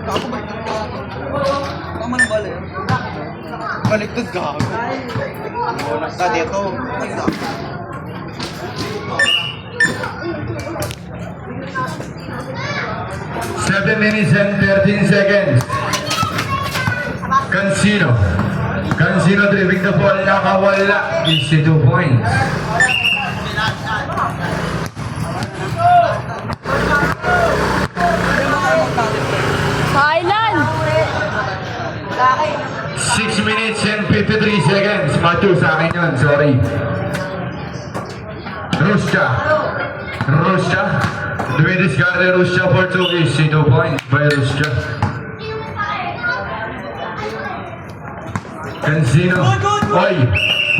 Ako baliktad ka. Tama na bali. Baliktad ka. Nasa dito. 7 minutes and 13 seconds. Cancino driving the ball, nakawala. 62 points. Thailand! 6 minutes and 53 seconds. Macho sa akin yun, sorry. Ruscha. Dumidiscarte Ruscha for 2 is 2 points by Ruscha. Cancino. Oy,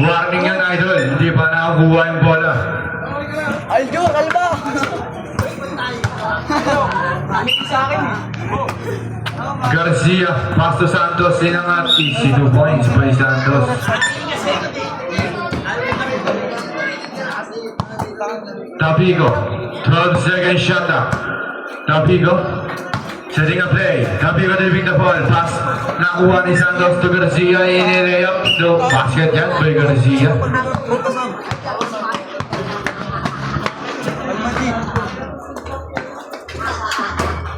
warning yan idol. Hindi pa nakakuha yung bola. Aljo, kalba! Sa akin eh. Garcia, pass to Santos, sinangat. Easy 2 points by Santos. Tapigo, 12 second shot up. Tapigo, setting a play. Tapigo driving the ball. Pass, nakuha ni Santos to Garcia. Inilayup to basket yan by Garcia.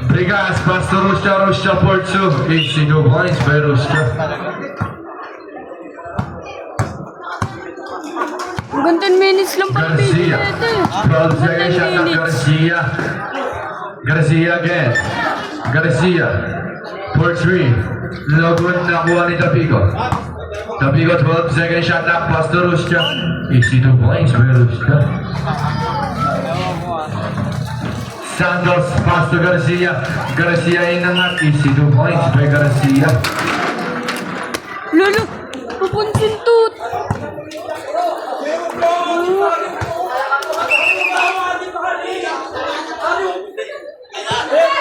Brigas, pass to Ruscha for 2. Easy 2 points by Ruscha. Hanggang 10 minutes lang pa Garcia, 12 second shot up. Garcia again. Garcia for 3. Lagun nakuha ni Tapigo. Tapigo 12 second shot up. Pass to Ruscha. Easy 2 points by Ruscha. Santos, pass to Garcia. Garcia inangat. Easy 2 points by Garcia. Lolo, pupunsin to.